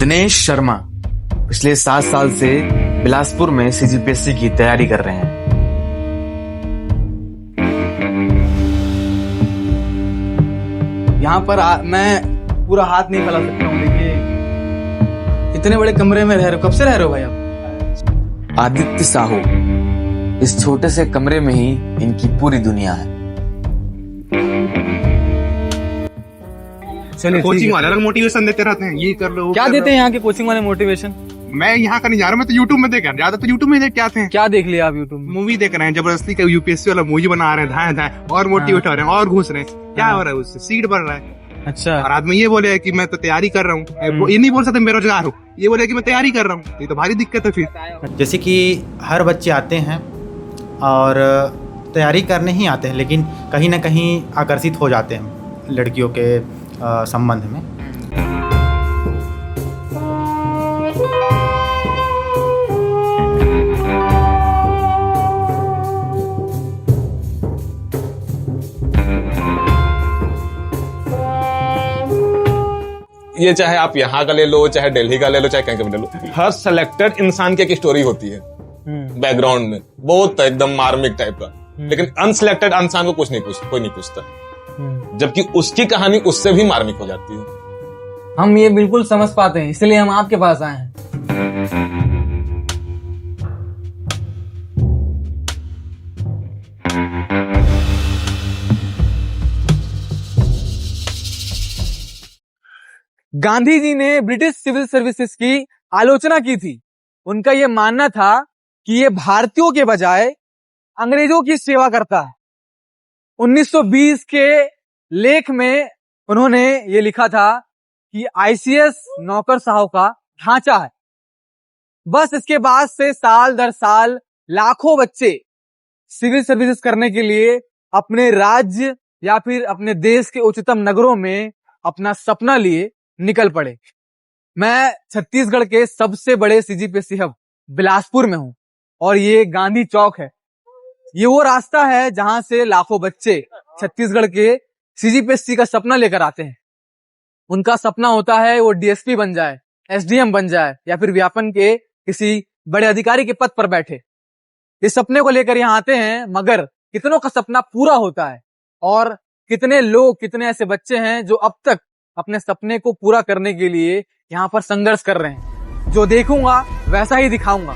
गणेश शर्मा पिछले 7 साल से बिलासपुर में सीजीपीएससी की तैयारी कर रहे हैं। यहाँ पर मैं पूरा हाथ नहीं फैला सकता हूँ। देखिए इतने बड़े कमरे में रह रहे हो, कब से रह रहे हो भाई आप? आदित्य साहू, इस छोटे से कमरे में ही इनकी पूरी दुनिया है। चलिए, कोचिंग वाले अलग मोटिवेशन देते रहते हैं, ये कर लो। क्या देते हैं यहाँ के कोचिंग वाले मोटिवेशन? मैं यहाँ का नहीं जा रहा, मैं तो यूट्यूब में देख रहा हूँ। ज्यादा तो यूट्यूब में देख के आते हैं। क्या देख लिया आप यूट्यूब में? मूवी देख रहे हैं, जबरदस्ती का यूपीएससी वाला मूवी बना रहे हैं, धाए धाए और मोटिवेट हो रहे हैं और घुस रहे हैं। क्या हो रहा है उससे? सीट बढ़ रहा है। अच्छा। और आदमी ये बोले कि मैं तो तैयारी कर रहा हूँ, ये नहीं बोल सकते बेरोजगार हूँ, ये बोले कि मैं तैयारी कर रहा हूँ। ये तो भारी दिक्कत है फिर। जैसे कि हर बच्चे आते हैं और तैयारी करने ही आते हैं, लेकिन कहीं ना कहीं आकर्षित हो जाते हैं लड़कियों के संबंध में। ये चाहे आप यहाँ का ले लो, चाहे दिल्ली का ले लो, चाहे कहीं का भी ले लो, हर सिलेक्टेड इंसान की एक स्टोरी होती है बैकग्राउंड में, बहुत एकदम मार्मिक टाइप का। लेकिन अनसिलेक्टेड इंसान को कुछ नहीं कोई नहीं पूछता, जबकि उसकी कहानी उससे भी मार्मिक हो जाती है। हम ये बिल्कुल समझ पाते हैं, इसलिए हम आपके पास आए हैं। गांधी जी ने ब्रिटिश सिविल सर्विसेज की आलोचना की थी। उनका यह मानना था कि ये भारतीयों के बजाय अंग्रेजों की सेवा करता है। 1920 के लेख में उन्होंने ये लिखा था कि आईसीएस नौकरशाहों का ढांचा है। बस इसके बाद से साल दर साल लाखों बच्चे सिविल सर्विसेज करने के लिए अपने राज्य या फिर अपने देश के उच्चतम नगरों में अपना सपना लिए निकल पड़े। मैं छत्तीसगढ़ के सबसे बड़े सीजीपीएससी हब बिलासपुर में हूं और ये गांधी चौक है। ये वो रास्ता है जहां से लाखों बच्चे छत्तीसगढ़ के सीजीपीएससी का सपना लेकर आते हैं। उनका सपना होता है वो डीएसपी बन जाए, एसडीएम बन जाए या फिर व्यापन के किसी बड़े अधिकारी के पद पर बैठे। इस सपने को लेकर यहाँ आते हैं, मगर कितनों का सपना पूरा होता है और कितने लोग, कितने ऐसे बच्चे हैं जो अब तक अपने सपने को पूरा करने के लिए यहाँ पर संघर्ष कर रहे हैं। जो देखूंगा वैसा ही दिखाऊंगा।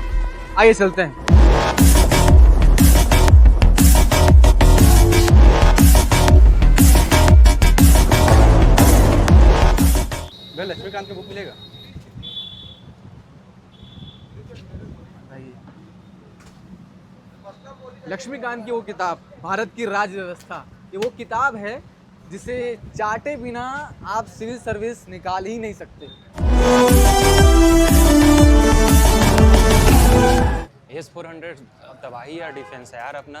आइए चलते हैं। लक्ष्मीकांत का बुक मिलेगा? लक्ष्मीकांत की वो किताब भारत की राज्य व्यवस्था, ये वो किताब है जिसे चाटे बिना आप सिविल सर्विस निकाल ही नहीं सकते। S-400 तबाही या डिफेंस है यार अपना।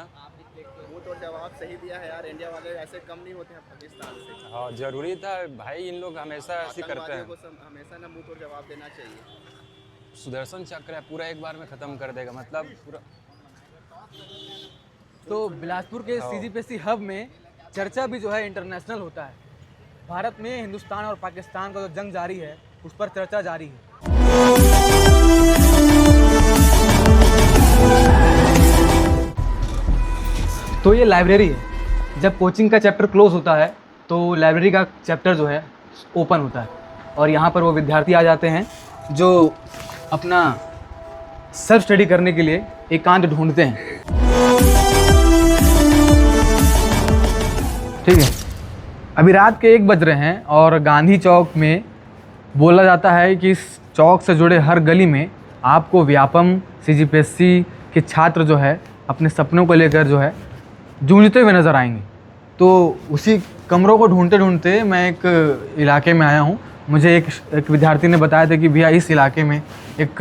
वो तो जवाब सही दिया है यार, इंडिया वाले ऐसे कम नहीं होते हैं पाकिस्तान से। हाँ, जरूरी था भाई, इन लोग हमेशा ऐसे करते हैं। हमेशा ना मुंह तोड़ जवाब देना चाहिए। सुदर्शन चक्र है, पूरा एक बार में खत्म कर देगा, मतलब पूरा। तो बिलासपुर के सीजीपीएससी हब में चर्चा भी जो है इंटरनेशनल होता है। भारत में हिंदुस्तान और पाकिस्तान का जो जंग जारी है उस पर चर्चा जारी है। तो ये लाइब्रेरी है। जब कोचिंग का चैप्टर क्लोज होता है तो लाइब्रेरी का चैप्टर जो है ओपन होता है और यहाँ पर वो विद्यार्थी आ जाते हैं जो अपना सेल्फ स्टडी करने के लिए एकांत ढूंढते हैं। ठीक है, अभी रात के 1 बज रहे हैं और गांधी चौक में बोला जाता है कि इस चौक से जुड़े हर गली में आपको व्यापम सीजीपीएससी के छात्र जो है अपने सपनों को लेकर जो है जूझते हुए नज़र आएंगे। तो उसी कमरों को ढूंढते ढूंढते मैं एक इलाके में आया हूँ। मुझे एक विद्यार्थी ने बताया था कि भैया इस इलाके में एक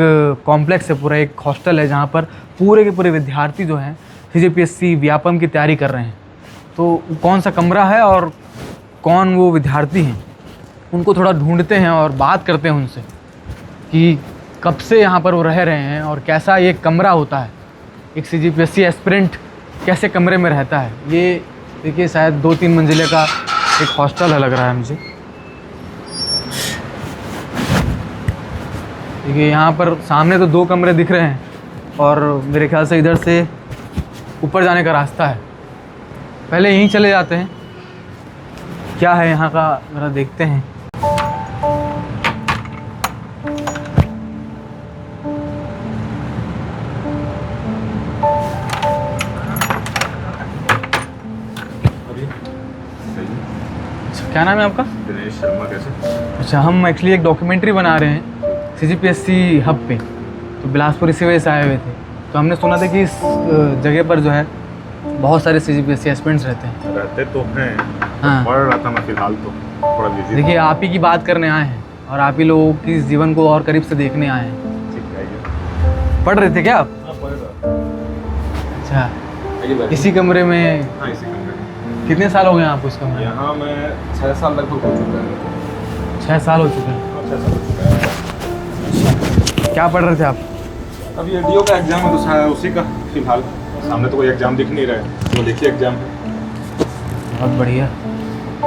कॉम्प्लेक्स है, पूरा एक हॉस्टल है जहाँ पर पूरे के पूरे विद्यार्थी जो हैं सीजीपीएससी व्यापम की तैयारी कर रहे हैं। तो कौन सा कमरा है और कौन वो विद्यार्थी हैं, उनको थोड़ा ढूंढते हैं और बात करते हैं उनसे कि कब से यहाँ पर वो रह रहे हैं और कैसा ये कमरा होता है, एक सीजीपीएससी एस्पिरेंट कैसे कमरे में रहता है। ये देखिए शायद 2-3 मंजिले का एक हॉस्टल है लग रहा है मुझे। देखिए यहाँ पर सामने तो 2 कमरे दिख रहे हैं और मेरे ख्याल से इधर से ऊपर जाने का रास्ता है। पहले यहीं चले जाते हैं, क्या है यहाँ का जरा देखते हैं। क्या नाम है आपका? दिनेश शर्मा। कैसे? अच्छा, हम एक्चुअली एक डॉक्यूमेंट्री बना रहे हैं CGPSC हब पे, तो बिलासपुर इसी वजह से आए हुए थे। तो हमने सुना था कि इस जगह पर जो है बहुत सारे CGPSC एस्पिरेंट्स रहते हैं। रहते तो हैं, हाँ। पढ़ रहा था मैं फिलहाल तो थोड़ा बिजी। देखिए आप ही की बात करने आए हैं और आप ही लोगों की जीवन को और करीब से देखने आए हैं। ठीक है। पढ़ रहे थे क्या आप? हाँ, पढ़ रहा। अच्छा, आइए बैठिए। इसी कमरे में हाँ, इसी कमरे में। कितने साल हो गए आप उस कमरे में? यहाँ मैं 6 साल लगभग हो चुका है। 6 साल हो चुके हैं। हाँ, 6 साल हो चुका है। क्या पढ़ रहे थे आप? अभी एडीओ का एग्जाम है तो उसी का फिलहाल सामने तो कोई एग्जाम दिख नहीं रहा है, तो देखिए एग्जाम है। बहुत बढ़िया।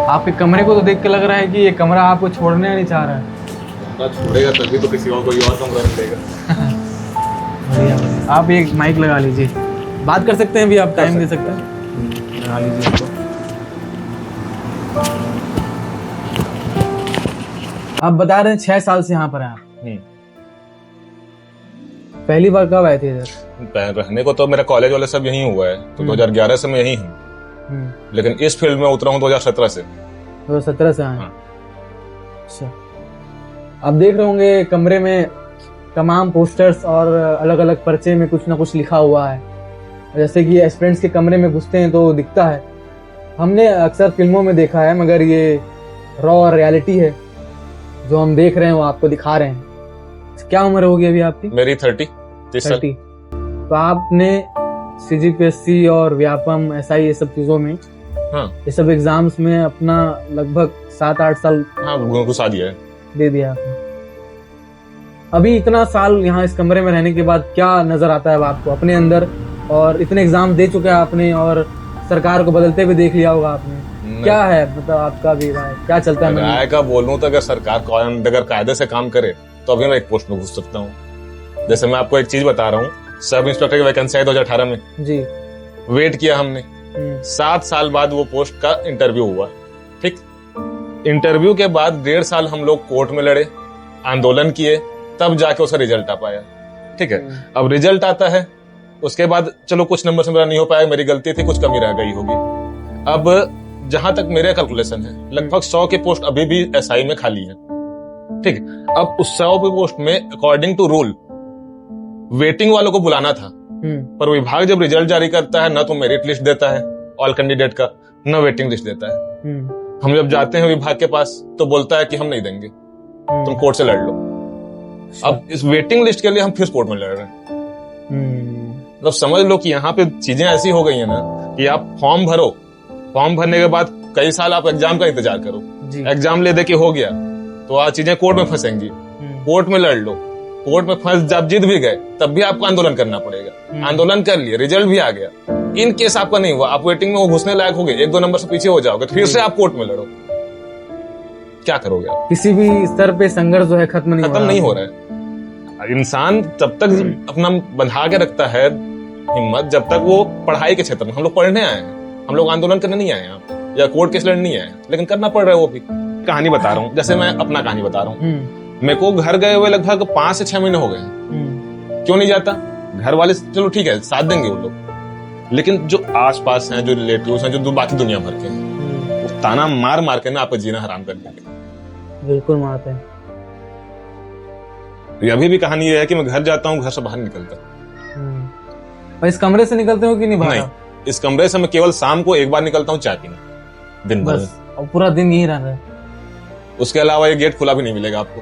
आपके कमरे को तो देख के लग रहा है कि ये कमरा आपको छोड़ने नहीं चाह रहा है। कमरा छोड़ेगा तभी तो किसी और कोई और कमरा मिलेगा। बढ़िया बढ़िया। आप एक माइक लगा लीजिए, बात कर सकते हैं भी, आप टाइम दे सकते हैं, लगा लीजिए इसको। आप बता रहे हैं 6 साल से यहाँ पर हैं आप। पहली बार कब आए थे इधर? रहने को तो मेरा कॉलेज वाले सब यहीं हुआ है, तो 2011 से मैं यहीं हूँ, लेकिन इस फील्ड में उतरा हूँ 2017 से। 2017 से आए? हाँ। अच्छा, आप देख रहे होंगे कमरे में तमाम पोस्टर्स और अलग अलग पर्चे में कुछ ना कुछ लिखा हुआ है। जैसे कि एस्पिरेंट्स के कमरे में घुसते हैं तो दिखता है, हमने अक्सर फिल्मों में देखा है, मगर ये रॉ रियलिटी है जो हम देख रहे हैं, वो आपको दिखा रहे हैं। क्या उम्र होगी अभी आपकी? मेरी 30 साल। तो आपने CGPSC और व्यापम SI ये सब चीजों में, हाँ, ये सब एग्जाम्स में अपना लगभग 7-8 साल हाँ, घुसा दिया है। दे दिया आपने। अभी इतना साल यहाँ इस कमरे में रहने के बाद क्या नजर आता है अब आपको अपने अंदर? और इतने एग्जाम दे चुके हैं आपने और सरकार को बदलते भी देख लिया होगा आपने, क्या है मतलब आपका भी राय क्या चलता है? राय का बोलूं तो अगर सरकार अगर कायदे से काम करे तो अभी मैं एक पोस्ट में घुस सकता हूँ। जैसे मैं आपको एक चीज बता रहा हूँ, सब इंस्पेक्टर की वैकेंसी आई 2018 में जी। वेट किया हमने, 7 साल बाद वो पोस्ट का इंटरव्यू हुआ। ठीक, इंटरव्यू के बाद 1.5 साल हम लोग कोर्ट में लड़े, आंदोलन किए, तब जाके उसका रिजल्ट आ पाया। ठीक है, अब रिजल्ट आता है, उसके बाद चलो कुछ नंबर से मेरा नहीं हो पाया, मेरी गलती थी, कुछ कमी रह गई होगी। अब जहां तक मेरे कैलकुलेशन है, लगभग 100 की पोस्ट अभी भी SI में खाली है। ठीक है, अब उस 100 की पोस्ट में अकॉर्डिंग टू रूल वेटिंग वालों को बुलाना था, पर विभाग जब रिजल्ट जारी करता है ना तो मेरिट लिस्ट देता है ऑल कैंडिडेट का, न वेटिंग लिस्ट देता है। हम जब जाते हैं विभाग के पास तो बोलता है कि हम नहीं देंगे, तुम कोर्ट से लड़ लो। अब इस वेटिंग लिस्ट के लिए हम फिर कोर्ट में लड़ रहे हैं। मतलब समझ लो कि यहाँ पे चीजें ऐसी हो गई है ना कि आप फॉर्म भरो, फॉर्म भरने के बाद कई साल आप एग्जाम का इंतजार करो, एग्जाम ले दे के हो गया तो आज चीजें कोर्ट में फंसेंगी, कोर्ट में लड़ लो, कोर्ट में फंस जब जीत भी गए तब भी आपको आंदोलन करना पड़ेगा। आंदोलन कर लिए, रिजल्ट भी आ गया, इन केस आपका नहीं हुआ, आप वेटिंग में वो घुसने लायक हो गए, 1-2 नंबर से पीछे हो जाओगे, फिर से आप कोर्ट में लड़ो, क्या करोगे आप? किसी भी स्तर पे संघर्ष जो है खत्म नहीं हो रहा है। इंसान तब तक अपना बंधा के रखता है हिम्मत जब तक वो पढ़ाई के क्षेत्र में, हम लोग पढ़ने आए हैं, हम लोग आंदोलन करने नहीं आए हैं या कोर्ट केस लड़ने नहीं आए हैं, लेकिन करना पड़ रहा है वो भी। कहानी बता रहा हूँ, जैसे मैं अपना कहानी बता रहा हूँ, मेरे को घर गए हुए लगभग 5 से 6 महीने हो गए। क्यों नहीं जाता? घर वाले चलो ठीक है साथ देंगे वो लोग, लेकिन जो आसपास हैं, जो रिलेटिव्स हैं, जो बाकी दुनिया भर के हैं, वो ताना मार मार के ना आपका जीना हराम कर देंगे। बिल्कुल मारते हैं। अभी भी कहानी ये है कि मैं घर जाता हूँ, घर से बाहर निकलता। और इस कमरे से निकलते हो कि नहीं बाहर? नहीं, इस कमरे से मैं केवल शाम को एक बार निकलता हूँ चाय पीने, दिन भर में, और पूरा दिन यहीं रहना है। उसके अलावा ये गेट खुला भी नहीं मिलेगा आपको।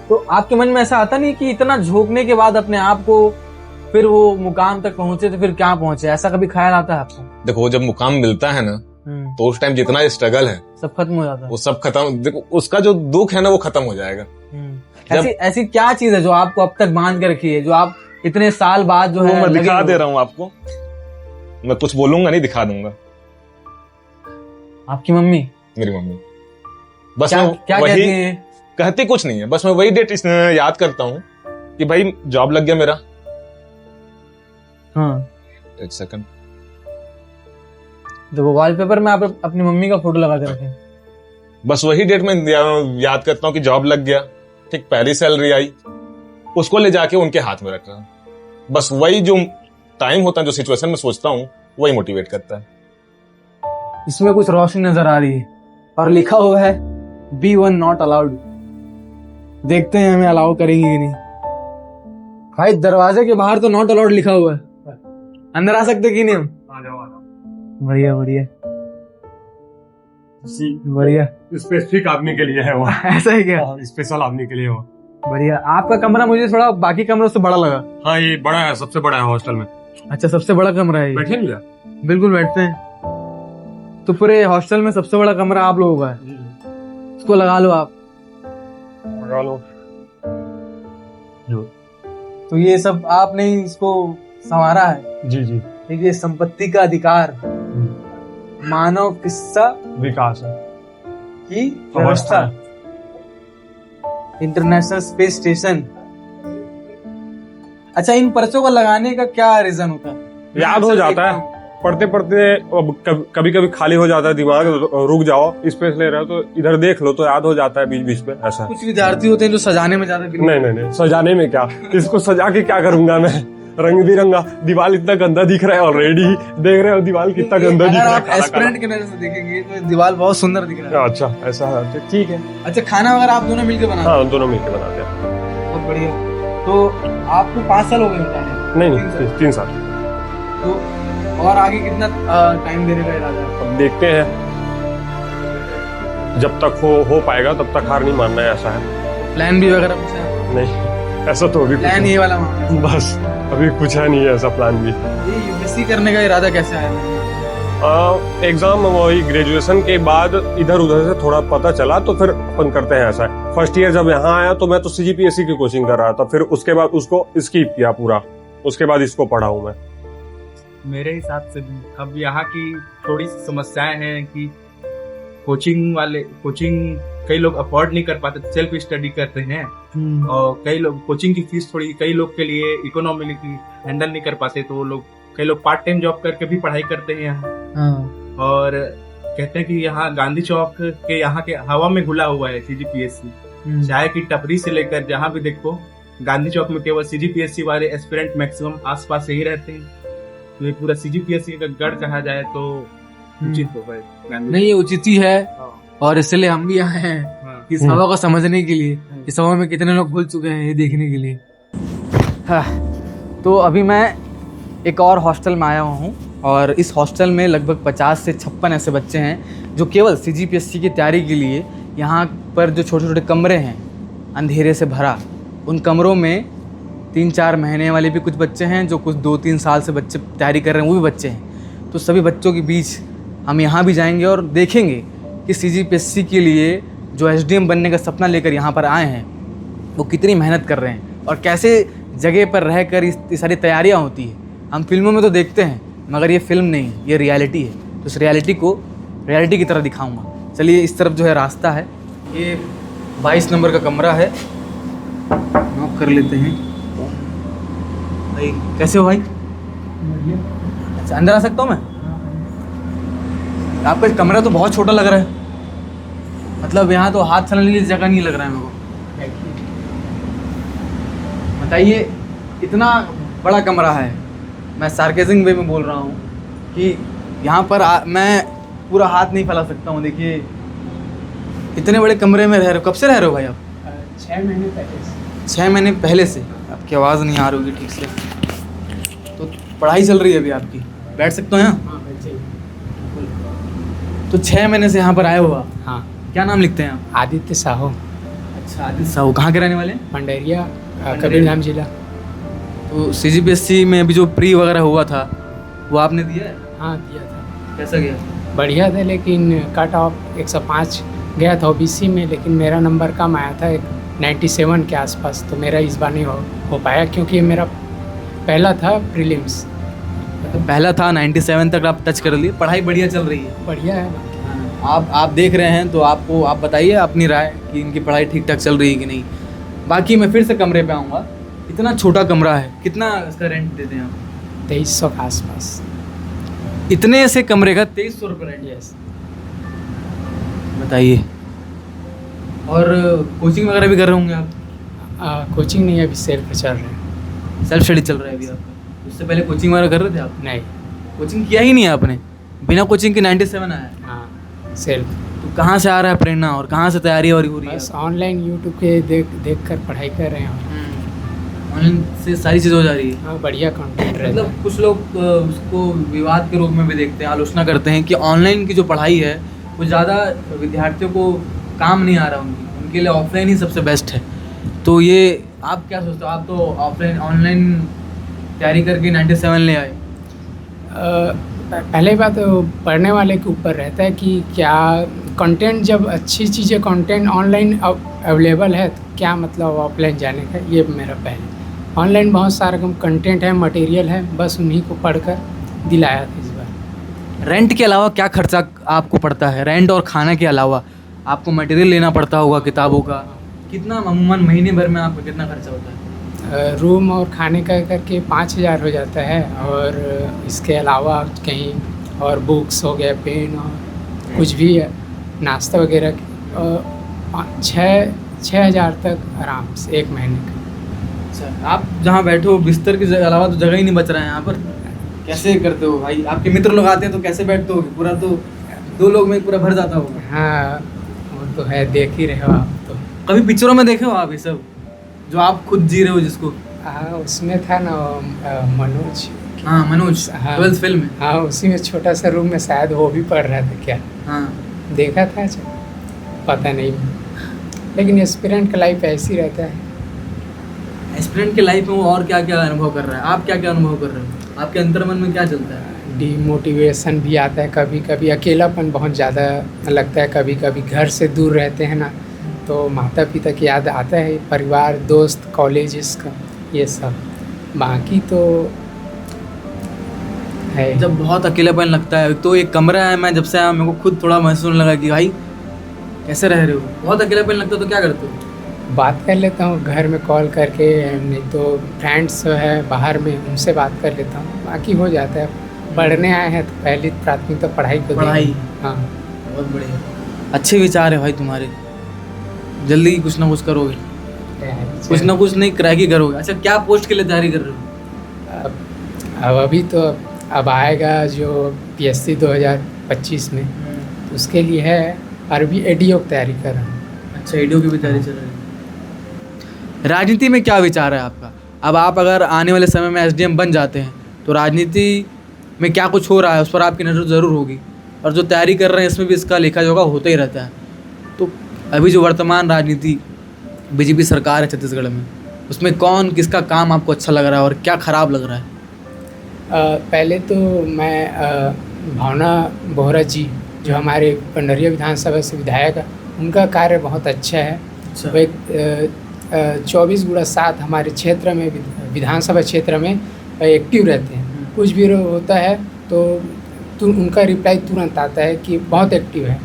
तो आपके मन में ऐसा आता नहीं कि इतना झोंकने के बाद अपने आप को फिर वो मुकाम तक पहुंचे तो फिर क्या पहुंचे, ऐसा कभी ख्याल आता है आपको? देखो जब मुकाम मिलता है ना तो उस टाइम जितना स्ट्रगल है सब खत्म हो जाता है, वो सब खत्म। देखो उसका जो दुख है ना वो खत्म हो जाएगा। ऐसी क्या चीज है जो आपको अब तक बांध के रखी है, जो आप इतने साल बाद जो है मैं दिखा दे रहा हूँ आपको, मैं कुछ बोलूंगा नहीं, दिखा दूंगा। आपकी मम्मी? मेरी मम्मी। बस क्या मैं क्या वही कहती हैं? कहती कुछ नहीं है, बस मैं वही डेट याद करता हूँ कि भाई जॉब लग गया मेरा। हाँ, एक सेकंड, देखो वॉलपेपर में आप अपनी मम्मी का फोटो लगा के रखें। बस वही डेट में याद करता हूँ कि जॉब लग गया, ठीक पहली सैलरी आई, उसको ले जाके उनके हाथ में रख रहा हूँ। बस वही जो टाइम होता है, जो सिचुएशन में सोचता हूँ, वही मोटिवेट करता है। इसमें कुछ रोशनी नजर आ रही है और लिखा हुआ है B1 नॉट अलाउड। देखते हैं हमें अलाउ करेंगे कि नहीं। भाई दरवाजे के बाहर तो नॉट अलाउड लिखा हुआ है, अंदर आ सकते कि नहीं हम? बढ़िया बढ़िया बढ़िया। स्पेसिफिक आदमी के लिए है वो। ऐसा है क्या? स्पेशल आदमी के लिए वो। बढ़िया। आपका कमरा मुझे थोड़ा बाकी कमरों से बड़ा लगा। हाँ, ये बड़ा है, सबसे बड़ा है हॉस्टल में। अच्छा, सबसे बड़ा कमरा है ये? बैठे नहीं बिल्कुल बैठते हैं। तो पूरे हॉस्टल में सबसे बड़ा कमरा आप लोगों का है, इसको लगा लो आप। लगा लो। तो ये सब आपने ही इसको संवारा है। जी जी। देखिए, संपत्ति का अधिकार, मानव किस्सा विकास है की व्यवस्था, इंटरनेशनल स्पेस स्टेशन। अच्छा, इन पर्चों को लगाने का क्या रीजन होता है? याद हो जाता है पढ़ते पढ़ते। अब कभी कभी खाली हो जाता है दिमाग, रुक जाओ, स्पेस ले रहे हो तो इधर देख लो, तो याद हो जाता है बीच बीच में। ऐसा कुछ विद्यार्थी होते हैं जो सजाने में ज्यादा नहीं, सजाने में क्या, इसको सजा के क्या करूंगा मैं? रंग बिरंगा दीवार इतना गंदा दिख रहा है ऑलरेडी, देख रहे हो दीवार कितना गंदा दिख रहा है। आप एस्पिरेंट के नजर से देखेंगे तो दीवार बहुत सुंदर दिख रहा है। अच्छा, ऐसा है, ठीक है। अच्छा, खाना वगैरह आप दोनों मिलकर बनाते हैं? हाँ, दोनों मिलकर बनाते हैं। बहुत बढ़िया। तो आपको 5 साल हो गए बताने? नहीं, 3 साल। तो और आगे कितना टाइम देने का इरादा है? अब देखते हैं, जब तक हो पाएगा तब तक हार नहीं मानना है, ऐसा है। प्लान भी वगैरह कुछ है? नहीं, ऐसा तो अभी प्लान ये वाला मामला है। बस अभी कुछ है नहीं है ऐसा प्लान भी। ये यूपीएससी करने का इरादा कैसे आया? एग्जाम वही ग्रेजुएशन के बाद इधर उधर से थोड़ा पता चला, तो फिर अपन करते हैं ऐसा। फर्स्ट ईयर जब यहाँ आया तो मैं तो CGPSC की कोचिंग कर रहा था, फिर उसके बाद उसको स्किप किया पूरा, उसके बाद इसको पढ़ा हूँ मैं। मेरे हिसाब से अब यहाँ की थोड़ी सी समस्याएं हैं कि कोचिंग कई लोग अफोर्ड नहीं कर पाते, सेल्फ स्टडी करते हैं, और कई लोग कोचिंग की फीस थोड़ी कई लोग के लिए इकोनॉमिकली हैंडल नहीं कर पाते, तो वो लोग कई लोग पार्ट टाइम जॉब करके भी पढ़ाई करते हैं यहाँ। और कहते हैं कि यहाँ गांधी चौक के यहाँ के हवा में घुला हुआ है CGPSC। चाय की टपरी से लेकर जहाँ भी देखो, गांधी चौक में केवल CGPSC वाले एस्पिरेंट मैक्सिमम आसपास से ही रहते हैं। तो ये पूरा CGPSC का गढ़ कहा जाए तो उचित होगा। नहीं, ये उचित ही है, और इसलिए हम भी आए हैं इस हवा को समझने के लिए, इस हवा में कितने लोग घुल चुके हैं ये देखने के लिए। तो अभी मैं एक और हॉस्टल में आया हुआ हूँ, और इस हॉस्टल में लगभग 50 से 56 ऐसे बच्चे हैं जो केवल CGPSC की तैयारी के लिए यहाँ पर जो छोटे छोटे कमरे हैं अंधेरे से भरा, उन कमरों में 3-4 महीने वाले भी कुछ बच्चे हैं, जो कुछ 2-3 साल से बच्चे तैयारी कर रहे हैं वो भी बच्चे हैं। तो सभी बच्चों के बीच हम यहाँ भी जाएंगे और देखेंगे कि CGPSC के लिए जो SDM बनने का सपना लेकर यहाँ पर आए हैं वो कितनी मेहनत कर रहे हैं, और कैसे जगह पर रहकर ये सारी तैयारियाँ होती है। हम फिल्मों में तो देखते हैं, मगर ये फिल्म नहीं है, ये रियलिटी है। तो इस रियलिटी की तरह दिखाऊंगा। चलिए, इस तरफ जो है रास्ता है, ये 22 नंबर का कमरा है, नॉक कर लेते हैं। भाई कैसे हो भाई? अच्छा, अंदर आ सकता हूँ मैं? आपका कमरा तो बहुत छोटा लग रहा है, मतलब यहाँ तो हाथ चलाने की जगह नहीं लग रहा है मेरे को। बताइए, इतना बड़ा कमरा है, मैं सार्केज़िंग वे में बोल रहा हूँ कि यहाँ पर मैं पूरा हाथ नहीं फैला सकता हूँ। देखिए, इतने बड़े कमरे में रह रहे हो। कब से रह रहे हो भाई आप? 6 महीने पहले से। 6 महीने पहले से। आपकी आवाज़ नहीं आ रही होगी ठीक से। तो पढ़ाई चल रही है अभी आपकी? बैठ सकते हो यहाँ? तो 6 महीने से यहाँ पर आए हो आप? हाँ। क्या नाम लिखते हैं आप? आदित्य साहू। अच्छा, आदित्य साहू। कहाँ के रहने वाले? पंडेरिया, कबीरधाम जिला। तो CGPSC में अभी जो प्री वगैरह हुआ था वो आपने दिया है? हाँ, दिया था। कैसा गया? बढ़िया था, लेकिन कट ऑफ 105 गया था OBC में, लेकिन मेरा नंबर कम आया था 97 के आसपास, तो मेरा इस बार नहीं हो पाया, क्योंकि मेरा पहला था प्रीलिम्स। तो पहला था, 97 तक आप टच कर लिए। पढ़ाई बढ़िया चल रही है? बढ़िया है। आप देख रहे हैं तो आप बताइए अपनी राय कि इनकी पढ़ाई ठीक ठाक चल रही है कि नहीं। बाकी मैं फिर से कमरे पे आऊँगा। इतना छोटा कमरा है, कितना इसका रेंट देते हैं आप? 2300 के आसपास। इतने से कमरे का 2300 रुपये रेंट? यस। बताइए। और कोचिंग वगैरह भी कर रहे होंगे आप? कोचिंग नहीं, अभी सेल्फ चल रहे हैं। सेल्फ स्टडी चल रहा है अभी आपका? उससे पहले कोचिंग वगैरह कर रहे थे आप? नहीं। कोचिंग किया ही नहीं आपने? बिना कोचिंग के 97 आया है? हाँ, सेल्फ। तो कहाँ से आ रहा है प्रेरणा और कहाँ से तैयारी हो रही है? बस ऑनलाइन यूट्यूब के देख कर पढ़ाई कर रहे हैं। ऑनलाइन से सारी चीज़ हो जा रही है। हाँ, बढ़िया कंटेंट रहता मतलब है। कुछ लोग उसको विवाद के रूप में भी देखते हैं, आलोचना करते हैं कि ऑनलाइन की जो पढ़ाई है वो ज़्यादा विद्यार्थियों को काम नहीं आ रहा, उनके लिए ऑफलाइन ही सबसे बेस्ट है। तो ये आप क्या सोचते हो? आप तो ऑनलाइन तैयारी करके 97 ले आए। पहले बात तो पढ़ने वाले के ऊपर रहता है कि क्या कंटेंट, जब अच्छी चीज़ें कंटेंट ऑनलाइन अवेलेबल है तो क्या मतलब ऑफलाइन जाने का। ये मेरा पहले ऑनलाइन बहुत सारा कंटेंट है, मटेरियल है, बस उन्हीं को पढ़कर दिलाया था इस बार। रेंट के अलावा क्या खर्चा आपको पड़ता है? रेंट और खाना के अलावा आपको मटेरियल लेना पड़ता होगा किताबों का, कितना अमूमन महीने भर में आपका कितना खर्चा होता है? रूम और खाने का करके 5000 हो जाता है, और इसके अलावा कहीं और बुक्स हो गया, पेन और कुछ भी है, नाश्ता वगैरह 6,000 तक आराम से एक महीने का। अच्छा, आप जहाँ बैठे हो बिस्तर के अलावा तो जगह ही नहीं बच रहा है यहाँ पर, कैसे करते हो भाई? आपके मित्र लोग आते हैं तो कैसे बैठते हो? पूरा तो 2 लोग में पूरा भर जाता होगा। हाँ, वो तो है, देख ही रहे हो आप तो। कभी पिक्चरों में देखे हो आप ये सब जो आप खुद जी रहे हो जिसको? हाँ, उसमें था ना मनोज। हाँ, मनोज। हाँ। 12th फिल्म में। हाँ, उसी में छोटा सा रूम में शायद वो भी पढ़ रहा था क्या। हाँ, देखा था जो, पता नहीं, लेकिन एस्पिरेंट का लाइफ ऐसे ही रहता है। एस्पिरेंट के लाइफ में वो और क्या क्या अनुभव कर रहा है? आप क्या क्या अनुभव कर रहे हो? आपके अंतर्मन में क्या चलता है? डीमोटिवेशन भी आता है, कभी कभी अकेलापन बहुत ज़्यादा लगता है, कभी कभी घर से दूर रहते हैं ना तो माता पिता की याद आता है, परिवार, दोस्त, कॉलेजेस का, ये सब। बाकी तो है। जब बहुत अकेलापन लगता है तो एक कमरा है, मैं जब से आया मेरे को खुद थोड़ा महसूस होने लगा कि भाई कैसे रह रहे हो? बहुत अकेलापन लगता है तो क्या करते हो? बात कर लेता हूँ घर में कॉल करके, नहीं तो फ्रेंड्स है बाहर में उनसे बात कर लेता हूँ, बाकी हो जाता है। पढ़ने आए हैं तो पहली प्राथमिकता पढ़ाई को दें। पढ़ाई। हाँ, बहुत बढ़िया, अच्छे विचार है भाई तुम्हारे। जल्दी कुछ ना कुछ करोगे, कुछ ना कुछ नहीं क्रैक ही करोगे। अच्छा, क्या पोस्ट के लिए तैयारी कर रहे हो? अब अभी तो अब आएगा जो PSC 2025 में, तो उसके लिए है अरबी एडीओ की तैयारी कर रहा हूँ। अच्छा, एडीओ की भी तैयारी चल रही है। राजनीति में क्या विचार है आपका? अब आप अगर आने वाले समय में SDM बन जाते हैं तो राजनीति में क्या कुछ हो रहा है उस पर आपकी नज़र ज़रूर होगी, और जो तैयारी कर रहे हैं इसमें भी इसका लेखा जोखा होता ही रहता है। तो अभी जो वर्तमान राजनीति BJP सरकार है छत्तीसगढ़ में, उसमें कौन किसका काम आपको अच्छा लग रहा है और क्या खराब लग रहा है? पहले तो मैं भावना बोहरा जी, जो हमारे पंडरिया विधानसभा से विधायक है, उनका कार्य बहुत अच्छा है। अच्छा। वो एक 24/7 हमारे क्षेत्र में, विधानसभा क्षेत्र में एक्टिव रहते हैं। कुछ भी होता है तो उनका रिप्लाई तुरंत आता है कि बहुत एक्टिव है।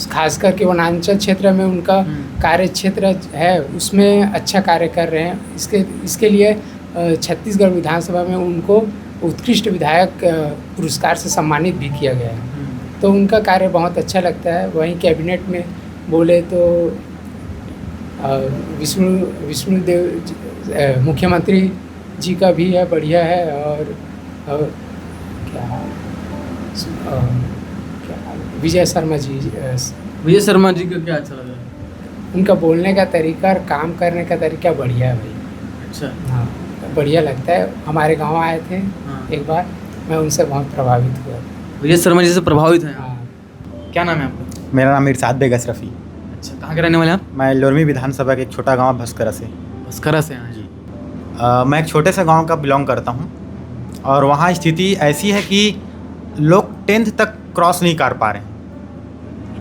खास करके वनांचल क्षेत्र में उनका कार्य क्षेत्र है, उसमें अच्छा कार्य कर रहे हैं। इसके लिए छत्तीसगढ़ विधानसभा में उनको उत्कृष्ट विधायक पुरस्कार से सम्मानित भी किया गया है। तो उनका कार्य बहुत अच्छा लगता है। वहीं कैबिनेट में बोले तो विष्णुदेव मुख्यमंत्री जी का भी है, बढ़िया है। और क्या विजय शर्मा जी, विजय शर्मा जी का क्या अच्छा लग रहा है? उनका बोलने का तरीका और काम करने का तरीका बढ़िया है भाई। अच्छा। हाँ, बढ़िया लगता है। हमारे गांव आए थे एक बार, मैं उनसे बहुत प्रभावित हुआ। विजय शर्मा जी से प्रभावित हैं? हाँ। क्या नाम है आपका? मेरा नाम इरशाद बेग अशरफी। अच्छा, कहाँ के रहने वाले आप? मैं लोरमी विधानसभा के एक छोटा गांव भस्करा से। भस्करा से हैं जी। मैं एक छोटे से गांव का बिलोंग करता हूं, और वहां स्थिति ऐसी है कि लोग 10th तक क्रॉस नहीं कर पा रहे हैं।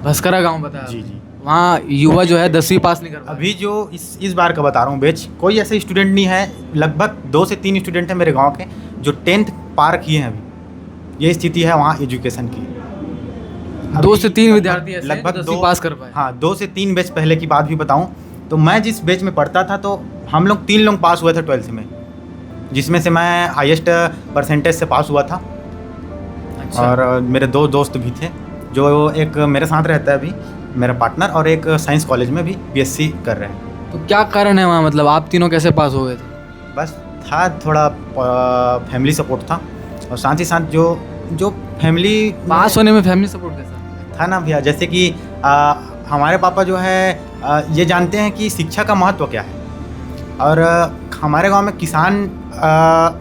भस्करा गांव बताया जी आपने। जी। वहाँ युवा जो है 10वीं पास नहीं कर पा रहे। अभी जो इस बार का बता रहा हूँ बैच, कोई ऐसे स्टूडेंट नहीं है, लगभग 2 से 3 स्टूडेंट हैं मेरे गांव के जो 10th पार किए हैं अभी। ये स्थिति है वहाँ एजुकेशन की। 2 से 3 विद्यार्थी ऐसे हैं लगभग जो 10वीं पास कर पाए। हाँ 2 से 3 बैच पहले की बात भी बताऊं तो मैं जिस बैच में पढ़ता था तो हम लोग 3 लोग पास हुए थे 12th में, जिसमें से मैं हाईएस्ट परसेंटेज से पास हुआ था। अच्छा। और मेरे 2 दोस्त भी थे, जो एक मेरे साथ रहता है अभी मेरा पार्टनर, और एक साइंस कॉलेज में भी बीएससी कर रहे हैं। तो क्या कारण है वहाँ, मतलब आप तीनों कैसे पास हो गए थे? बस था थोड़ा फैमिली सपोर्ट था, और साथ ही साथ जो फैमिली पास होने में फैमिली सपोर्ट कैसा? था ना भैया, जैसे कि हमारे पापा जो है ये जानते हैं कि शिक्षा का महत्व क्या है, और हमारे गांव में किसान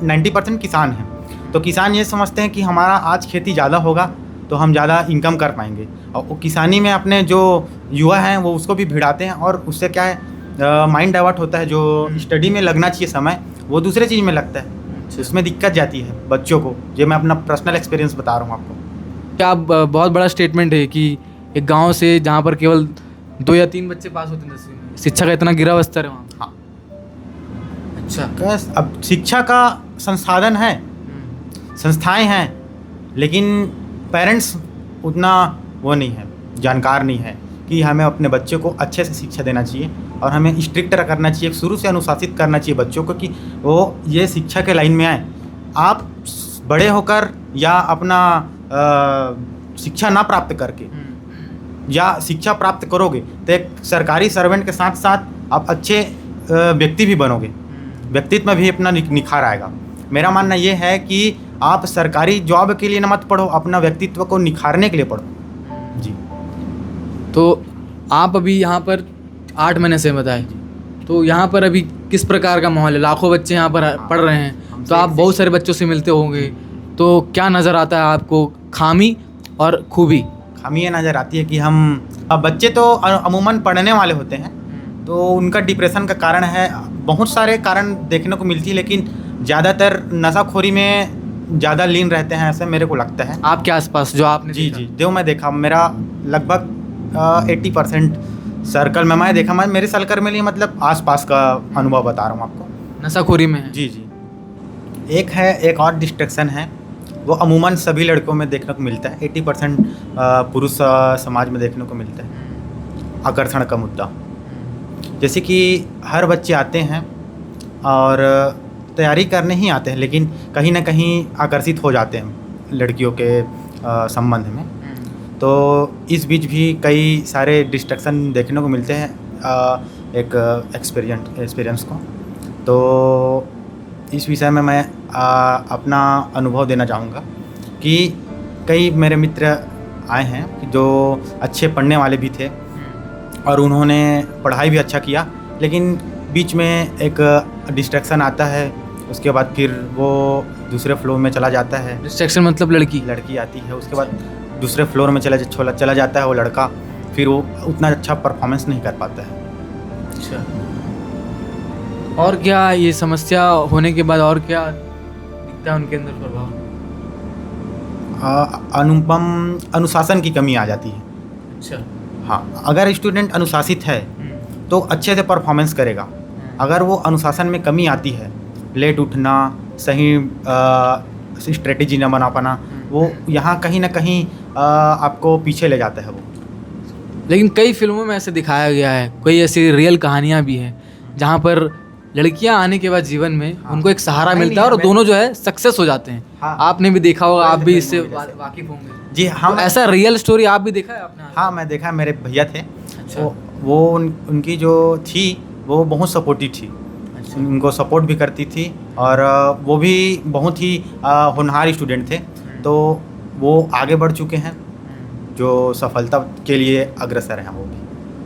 90% किसान हैं, तो किसान ये समझते हैं कि हमारा आज खेती ज़्यादा होगा तो हम ज़्यादा इनकम कर पाएंगे, और वो किसानी में अपने जो युवा हैं वो उसको भी भिड़ाते हैं, और उससे क्या है माइंड डाइवर्ट होता है, जो स्टडी में लगना चाहिए समय वो दूसरे चीज़ में लगता है, उसमें दिक्कत जाती है बच्चों को। ये मैं अपना पर्सनल एक्सपीरियंस बता रहा हूँ आपको। क्या बहुत बड़ा स्टेटमेंट है कि एक गांव से जहाँ पर केवल 2 या 3 बच्चे पास होते हैं 10वीं में, शिक्षा का इतना गिरा हुआ स्तर है वहाँ। हाँ। अच्छा। अब शिक्षा का संसाधन है, संस्थाएं हैं, लेकिन पेरेंट्स उतना वो नहीं है, जानकार नहीं है कि हमें अपने बच्चे को अच्छे से शिक्षा देना चाहिए, और हमें स्ट्रिक्ट करना चाहिए, शुरू से अनुशासित करना चाहिए बच्चों को कि वो ये शिक्षा के लाइन में आए। आप बड़े होकर या अपना शिक्षा ना प्राप्त करके या शिक्षा प्राप्त करोगे तो एक सरकारी सर्वेंट के साथ साथ आप अच्छे व्यक्ति भी बनोगे, व्यक्तित्व में भी अपना निखार आएगा। मेरा मानना ये है कि आप सरकारी जॉब के लिए न मत पढ़ो, अपना व्यक्तित्व को निखारने के लिए पढ़ो। जी। तो आप अभी यहाँ पर 8 महीने से बताए, तो यहाँ पर अभी किस प्रकार का माहौल है? लाखों बच्चे यहाँ पर पढ़ रहे हैं, तो आप बहुत सारे बच्चों से मिलते होंगे, तो क्या नज़र आता है आपको खामी और खूबी? खामी ये नज़र आती है कि अब बच्चे तो अमूमन पढ़ने वाले होते हैं, तो उनका डिप्रेशन का कारण है, बहुत सारे कारण देखने को मिलती है, लेकिन ज़्यादातर नशाखोरी में ज़्यादा लीन रहते हैं, ऐसा मेरे को लगता है। आपके आसपास जो आपने जी जो मैं देखा, मेरा लगभग 80% सर्कल में मैं देखा, मैं मेरे सर्कल में लिए मतलब आसपास का अनुभव बता रहा हूँ आपको। नशाखोरी में है? जी। एक और डिस्ट्रैक्शन है, वो अमूमन सभी लड़कों में देखने को मिलता है, 80% पुरुष समाज में देखने को मिलता है, आकर्षण का मुद्दा। जैसे कि हर बच्चे आते हैं और तैयारी करने ही आते हैं, लेकिन कहीं ना कहीं आकर्षित हो जाते हैं लड़कियों के संबंध में, तो इस बीच भी कई सारे डिस्ट्रैक्शन देखने को मिलते हैं एक एक्सपीरियंस को। तो इस विषय में मैं अपना अनुभव देना चाहूँगा कि कई मेरे मित्र आए हैं जो अच्छे पढ़ने वाले भी थे और उन्होंने पढ़ाई भी अच्छा किया, लेकिन बीच में एक डिस्ट्रैक्शन आता है, उसके बाद फिर वो दूसरे फ्लोर में चला जाता है। डिस्ट्रैक्शन मतलब लड़की आती है, उसके बाद दूसरे फ्लोर में चला जाता है वो लड़का, फिर वो उतना अच्छा परफॉर्मेंस नहीं कर पाता है। अच्छा। और क्या ये समस्या होने के बाद और क्या दिखता है उनके अंदर प्रभाव? अनुशासन की कमी आ जाती है। अच्छा। हाँ, अगर स्टूडेंट अनुशासित है तो अच्छे से परफॉर्मेंस करेगा। अगर वो अनुशासन में कमी आती है, लेट उठना, सही स्ट्रेटेजी न बना पाना, वो यहाँ कहीं ना कहीं आपको पीछे ले जाता है वो। लेकिन कई फिल्मों में ऐसे दिखाया गया है, कोई ऐसी रियल कहानियाँ भी हैं जहाँ पर लड़कियाँ आने के बाद जीवन में उनको एक सहारा मिलता है और दोनों जो है सक्सेस हो जाते हैं। आपने भी देखा होगा, आप भी इससे वाकिफ होंगे। जी हाँ, तो ऐसा रियल स्टोरी आप भी देखा है आपने? हाँ, मैं देखा, मेरे भैया थे। अच्छा। वो उनकी जो थी वो बहुत सपोर्टिव थी। अच्छा। उनको सपोर्ट भी करती थी और वो भी बहुत ही होनहार स्टूडेंट थे, तो वो आगे बढ़ चुके हैं, जो सफलता के लिए अग्रसर हैं वो भी।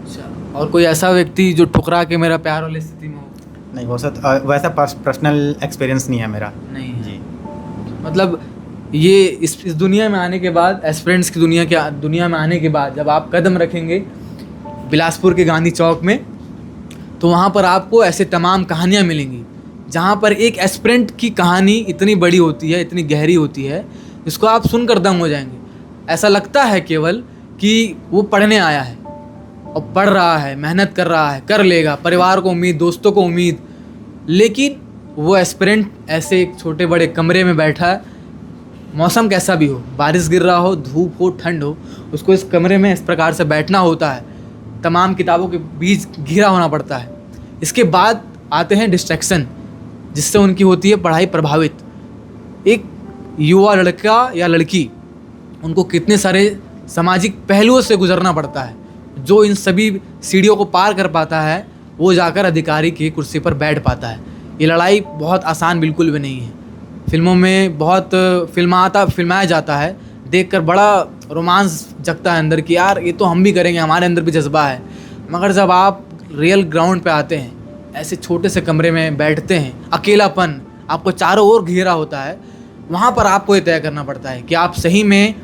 अच्छा। और कोई ऐसा व्यक्ति जो ठुकरा के मेरा प्यार वाली स्थिति में हो? नहीं, वो सब वैसा पर्सनल एक्सपीरियंस नहीं है मेरा। नहीं है। जी। मतलब ये इस दुनिया में आने के बाद, एस्पिरेंट्स की दुनिया में आने के बाद जब आप कदम रखेंगे बिलासपुर के गांधी चौक में, तो वहाँ पर आपको ऐसे तमाम कहानियाँ मिलेंगी जहाँ पर एक एस्पिरेंट की कहानी इतनी बड़ी होती है, इतनी गहरी होती है, जिसको आप सुनकर दंग हो जाएंगे। ऐसा लगता है केवल कि वो पढ़ने आया है और पढ़ रहा है, मेहनत कर रहा है, कर लेगा, परिवार को उम्मीद, दोस्तों को उम्मीद, लेकिन वो एस्पिरेंट ऐसे एक छोटे बड़े कमरे में बैठा है मौसम कैसा भी हो, बारिश गिर रहा हो, धूप हो, ठंड हो, उसको इस कमरे में इस प्रकार से बैठना होता है। तमाम किताबों के बीच घिरा होना पड़ता है। इसके बाद आते हैं डिस्ट्रैक्शन, जिससे उनकी होती है पढ़ाई प्रभावित। एक युवा लड़का या लड़की, उनको कितने सारे सामाजिक पहलुओं से गुजरना पड़ता है। जो इन सभी सीढ़ियों को पार कर पाता है वो जाकर अधिकारी की कुर्सी पर बैठ पाता है। ये लड़ाई बहुत आसान बिल्कुल भी नहीं है। फिल्मों में बहुत फिल्माया जाता है, देखकर बड़ा रोमांस जगता है अंदर कि यार ये तो हम भी करेंगे, हमारे अंदर भी जज्बा है। मगर जब आप रियल ग्राउंड पे आते हैं, ऐसे छोटे से कमरे में बैठते हैं, अकेलापन आपको चारों ओर घेरा होता है, वहाँ पर आपको ये तय करना पड़ता है कि आप सही में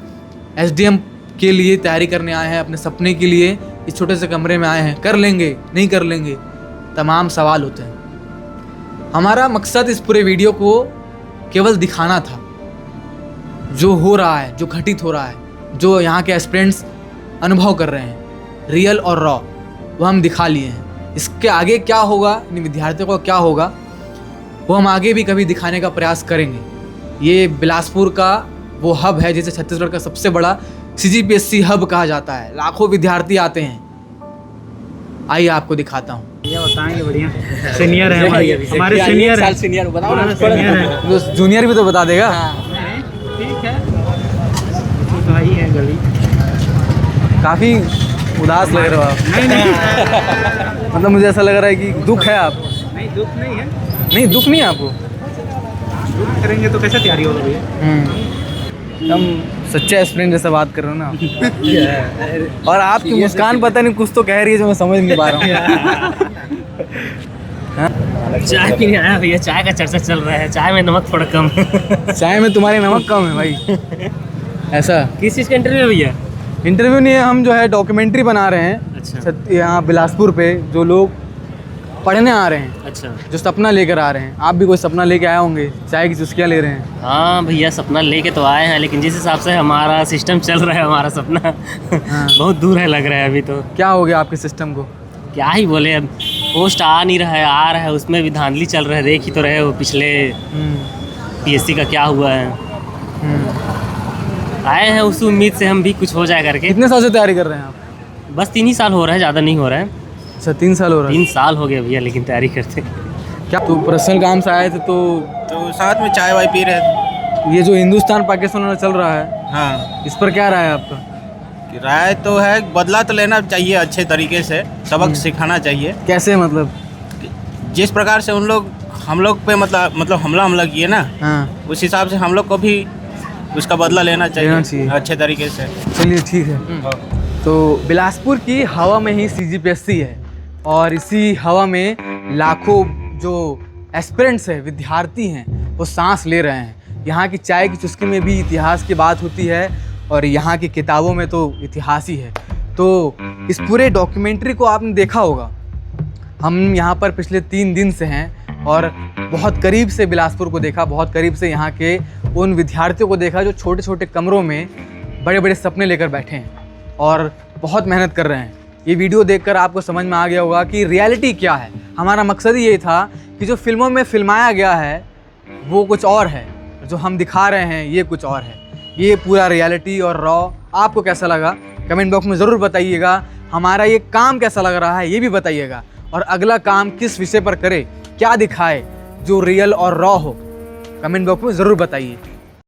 एसडीएम के लिए तैयारी करने आए हैं, अपने सपने के लिए इस छोटे से कमरे में आए हैं, कर लेंगे नहीं कर लेंगे, तमाम सवाल होते हैं। हमारा मकसद इस पूरे वीडियो को केवल दिखाना था, जो हो रहा है, जो घटित हो रहा है, जो यहाँ के एस्पिरेंट्स अनुभव कर रहे हैं, रियल और रॉ, वो हम दिखा लिए हैं। इसके आगे क्या होगा, इन विद्यार्थियों को क्या होगा, वो हम आगे भी कभी दिखाने का प्रयास करेंगे। ये बिलासपुर का वो हब है जिसे छत्तीसगढ़ का सबसे बड़ा CGPSC हब कहा जाता है। लाखों विद्यार्थी आते हैं। आइए आपको दिखाता हूँ। ये बताएंगे, बढ़िया सीनियर है हमारे सीनियर है। सीनियर बताओ ना, सीनियर है। जूनियर भी तो बता देगा। ठीक है, तो आई है गली। काफी उदास लग रहे हो आप। नहीं मतलब मुझे ऐसा लग रहा है कि दुख है आपको। नहीं, दुख नहीं है। नहीं, दुख नहीं है आपको। दुख करेंगे तो कैसे तैयारी होगी भैया? हम सच्चे एस्पिरेंट जैसा बात कर रहे हो ना। और आपकी मुस्कान पता नहीं कुछ तो कह रही है जो मैं समझ नहीं पा रहा हूँ। चाय पीने आया भैया, चाय का चर्चा चल रहा है। चाय में नमक थोड़ा कम है। चाय में तुम्हारे नमक कम है भाई। ऐसा किस चीज़ का इंटरव्यू है भैया? इंटरव्यू नहीं है, हम जो है डॉक्यूमेंट्री बना रहे हैं। अच्छा। यहाँ बिलासपुर पे जो लोग पढ़ने आ रहे हैं, अच्छा, जो सपना लेकर आ रहे हैं। आप भी कोई सपना लेके आए होंगे, चाय की चुस्कियाँ ले रहे हैं। हाँ भैया, सपना लेके तो आए हैं, लेकिन जिस हिसाब से हमारा सिस्टम चल रहा है, हमारा सपना बहुत दूर है लग रहा है अभी तो। क्या हो गया आपके सिस्टम को? क्या ही बोले, अब पोस्ट आ नहीं रहा है, आ रहा है, उसमें भी धांधली चल रहा है। देख ही तो रहे हो पिछले PSC का क्या हुआ है। आए हैं उस उम्मीद से हम भी कुछ हो जाए करके। कितने साल से तैयारी कर रहे हैं आप? बस 3 ही साल हो रहा है, ज़्यादा नहीं हो रहा है। अच्छा, 3 साल हो रहा है। 3 साल हो गए भैया, लेकिन तैयारी करते। क्या तो पर्सनल काम से आए थे तो साथ में चाय वाय पी रहे थे। ये जो हिंदुस्तान पाकिस्तान वाला चल रहा है, हाँ, इस पर क्या राय है आपका? राय तो है, बदला तो लेना चाहिए, अच्छे तरीके से सबक सिखाना चाहिए। कैसे मतलब? जिस प्रकार से हम लोग पे मतलब हमला किए ना, हाँ, उस हिसाब से हम लोग को भी उसका बदला लेना चाहिए अच्छे तरीके से। चलिए ठीक है। तो बिलासपुर की हवा में ही CGPSC है और इसी हवा में लाखों जो एस्पिरेंट्स हैं, विद्यार्थी हैं, वो सांस ले रहे हैं। यहाँ की चाय की चुस्की में भी इतिहास की बात होती है और यहाँ की किताबों में तो इतिहास ही है। तो इस पूरे डॉक्यूमेंट्री को आपने देखा होगा। हम यहाँ पर पिछले 3 दिन से हैं और बहुत करीब से बिलासपुर को देखा, बहुत करीब से यहाँ के उन विद्यार्थियों को देखा जो छोटे छोटे कमरों में बड़े बड़े सपने लेकर बैठे हैं और बहुत मेहनत कर रहे हैं। ये वीडियो देखकर आपको समझ में आ गया होगा कि रियलिटी क्या है। हमारा मकसद ही ये था कि जो फिल्मों में फिल्माया गया है वो कुछ और है, जो हम दिखा रहे हैं ये कुछ और है। ये पूरा रियलिटी और रॉ आपको कैसा लगा कमेंट बॉक्स में ज़रूर बताइएगा। हमारा ये काम कैसा लग रहा है ये भी बताइएगा, और अगला काम किस विषय पर करे, क्या दिखाए जो रियल और रॉ हो, कमेंट बॉक्स में ज़रूर बताइए।